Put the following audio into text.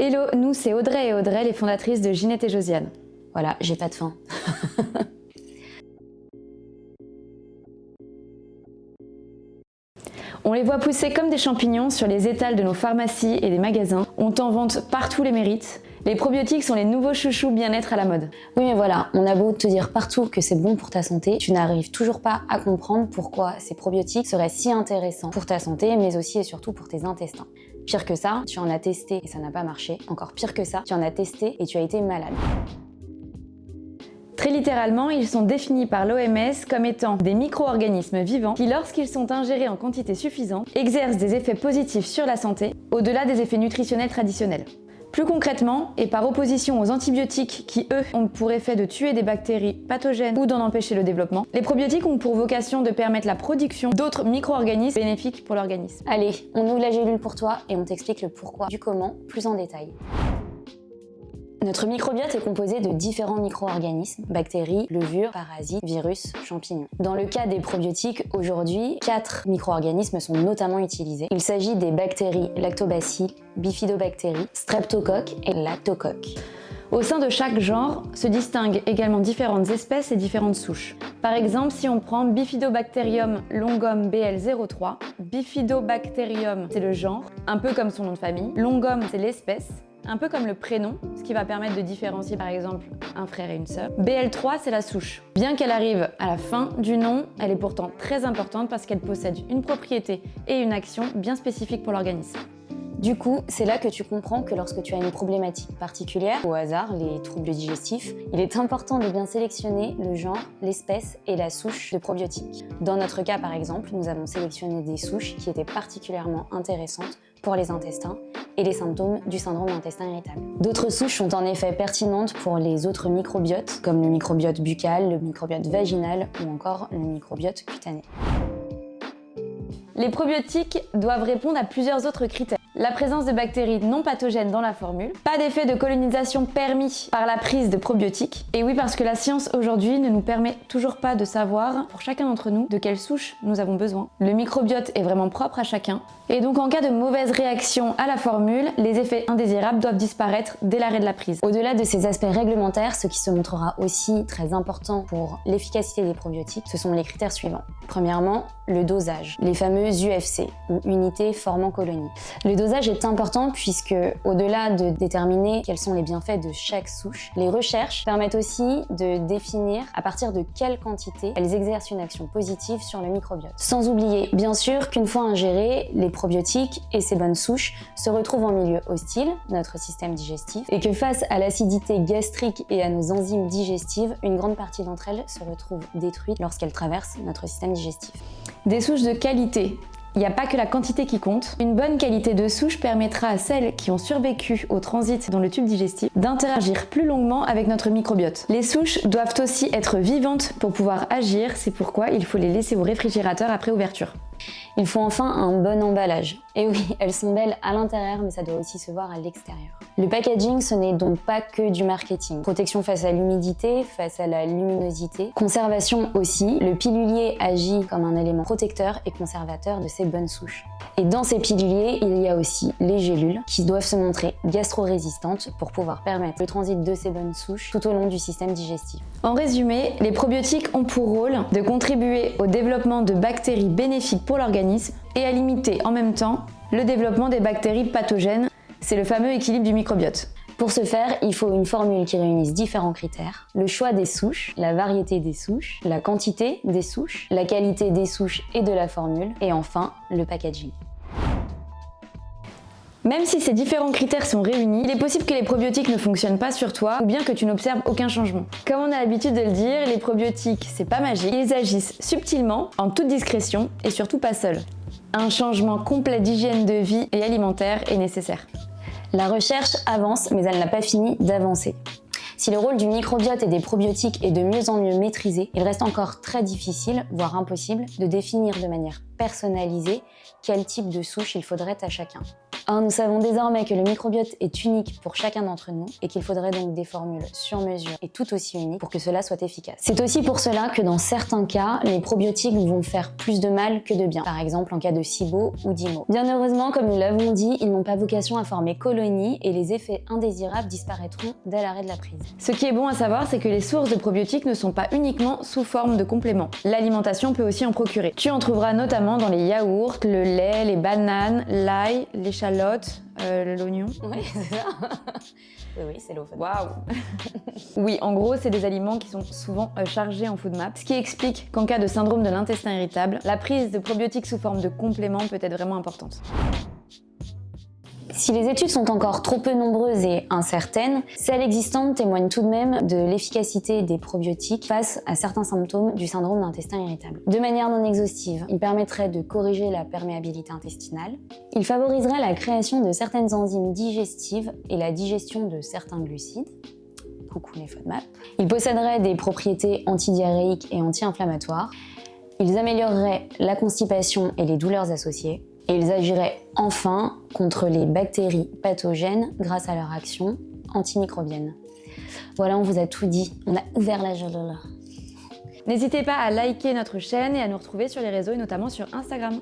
Hello, nous c'est Audrey et Audrey, les fondatrices de Ginette et Josiane. Voilà, j'ai pas de faim. On les voit pousser comme des champignons sur les étals de nos pharmacies et des magasins. On t'en vante partout les mérites. Les probiotiques sont les nouveaux chouchous bien-être à la mode. Oui mais voilà, on a beau te dire partout que c'est bon pour ta santé, tu n'arrives toujours pas à comprendre pourquoi ces probiotiques seraient si intéressants pour ta santé, mais aussi et surtout pour tes intestins. Pire que ça, tu en as testé et ça n'a pas marché. Encore pire que ça, tu en as testé et tu as été malade. Très littéralement, ils sont définis par l'OMS comme étant des micro-organismes vivants qui, lorsqu'ils sont ingérés en quantité suffisante, exercent des effets positifs sur la santé, au-delà des effets nutritionnels traditionnels. Plus concrètement, et par opposition aux antibiotiques qui, eux, ont pour effet de tuer des bactéries pathogènes ou d'en empêcher le développement, les probiotiques ont pour vocation de permettre la production d'autres micro-organismes bénéfiques pour l'organisme. Allez, on ouvre la gélule pour toi et on t'explique le pourquoi du comment plus en détail. Notre microbiote est composé de différents micro-organismes, bactéries, levures, parasites, virus, champignons. Dans le cas des probiotiques, aujourd'hui, 4 micro-organismes sont notamment utilisés. Il s'agit des bactéries lactobacilles, bifidobactéries, streptocoques et lactocoques. Au sein de chaque genre se distinguent également différentes espèces et différentes souches. Par exemple, si on prend Bifidobacterium longum BL03, Bifidobacterium c'est le genre, un peu comme son nom de famille, longum c'est l'espèce, un peu comme le prénom, ce qui va permettre de différencier par exemple un frère et une sœur. BL3 c'est la souche. Bien qu'elle arrive à la fin du nom, elle est pourtant très importante parce qu'elle possède une propriété et une action bien spécifiques pour l'organisme. Du coup, c'est là que tu comprends que lorsque tu as une problématique particulière, au hasard, les troubles digestifs, il est important de bien sélectionner le genre, l'espèce et la souche de probiotiques. Dans notre cas par exemple, nous avons sélectionné des souches qui étaient particulièrement intéressantes pour les intestins et les symptômes du syndrome d'intestin irritable. D'autres souches sont en effet pertinentes pour les autres microbiotes, comme le microbiote buccal, le microbiote vaginal ou encore le microbiote cutané. Les probiotiques doivent répondre à plusieurs autres critères. La présence de bactéries non pathogènes dans la formule, pas d'effet de colonisation permis par la prise de probiotiques, et oui parce que la science aujourd'hui ne nous permet toujours pas de savoir, pour chacun d'entre nous, de quelle souche nous avons besoin. Le microbiote est vraiment propre à chacun, et donc en cas de mauvaise réaction à la formule, les effets indésirables doivent disparaître dès l'arrêt de la prise. Au-delà de ces aspects réglementaires, ce qui se montrera aussi très important pour l'efficacité des probiotiques, ce sont les critères suivants. Premièrement, le dosage, les fameuses UFC, ou unités formant colonie. Le dosage est important puisque, au-delà de déterminer quels sont les bienfaits de chaque souche, les recherches permettent aussi de définir à partir de quelle quantité elles exercent une action positive sur le microbiote. Sans oublier, bien sûr, qu'une fois ingérés, les probiotiques et ces bonnes souches se retrouvent en milieu hostile, notre système digestif, et que face à l'acidité gastrique et à nos enzymes digestives, une grande partie d'entre elles se retrouvent détruites lorsqu'elles traversent notre système digestif. Des souches de qualité. Il n'y a pas que la quantité qui compte. Une bonne qualité de souche permettra à celles qui ont survécu au transit dans le tube digestif d'interagir plus longuement avec notre microbiote. Les souches doivent aussi être vivantes pour pouvoir agir, c'est pourquoi il faut les laisser au réfrigérateur après ouverture. Il faut enfin un bon emballage. Et oui, elles sont belles à l'intérieur, mais ça doit aussi se voir à l'extérieur. Le packaging, ce n'est donc pas que du marketing. Protection face à l'humidité, face à la luminosité. Conservation aussi. Le pilulier agit comme un élément protecteur et conservateur de ces bonnes souches. Et dans ces piluliers, il y a aussi les gélules qui doivent se montrer gastro-résistantes pour pouvoir permettre le transit de ces bonnes souches tout au long du système digestif. En résumé, les probiotiques ont pour rôle de contribuer au développement de bactéries bénéfiques pour l'organisme et à limiter en même temps le développement des bactéries pathogènes. C'est le fameux équilibre du microbiote. Pour ce faire, il faut une formule qui réunisse différents critères. Le choix des souches, la variété des souches, la quantité des souches, la qualité des souches et de la formule, et enfin, le packaging. Même si ces différents critères sont réunis, il est possible que les probiotiques ne fonctionnent pas sur toi ou bien que tu n'observes aucun changement. Comme on a l'habitude de le dire, les probiotiques, c'est pas magique. Ils agissent subtilement, en toute discrétion et surtout pas seuls. Un changement complet d'hygiène de vie et alimentaire est nécessaire. La recherche avance, mais elle n'a pas fini d'avancer. Si le rôle du microbiote et des probiotiques est de mieux en mieux maîtrisé, il reste encore très difficile, voire impossible, de définir de manière personnalisée quel type de souche il faudrait à chacun. Or, nous savons désormais que le microbiote est unique pour chacun d'entre nous et qu'il faudrait donc des formules sur mesure et tout aussi uniques pour que cela soit efficace. C'est aussi pour cela que dans certains cas, les probiotiques vont faire plus de mal que de bien, par exemple en cas de SIBO ou d'IMO. Bien heureusement, comme nous l'avons dit, ils n'ont pas vocation à former colonies et les effets indésirables disparaîtront dès l'arrêt de la prise. Ce qui est bon à savoir, c'est que les sources de probiotiques ne sont pas uniquement sous forme de compléments. L'alimentation peut aussi en procurer. Tu en trouveras notamment dans les yaourts, le lait, les bananes, l'ail, l'échalote, l'oignon. Oui, c'est ça. Oui, c'est l'eau. Waouh. Oui, en gros, c'est des aliments qui sont souvent chargés en FoodMap, ce qui explique qu'en cas de syndrome de l'intestin irritable, la prise de probiotiques sous forme de compléments peut être vraiment importante. Si les études sont encore trop peu nombreuses et incertaines, celles existantes témoignent tout de même de l'efficacité des probiotiques face à certains symptômes du syndrome d'intestin irritable. De manière non exhaustive, ils permettraient de corriger la perméabilité intestinale, ils favoriseraient la création de certaines enzymes digestives et la digestion de certains glucides. Coucou les FODMAP. Ils posséderaient des propriétés antidiarrhéiques et anti-inflammatoires. Ils amélioreraient la constipation et les douleurs associées. Et ils agiraient enfin contre les bactéries pathogènes grâce à leur action antimicrobienne. Voilà, on vous a tout dit. On a ouvert la journée. N'hésitez pas à liker notre chaîne et à nous retrouver sur les réseaux et notamment sur Instagram.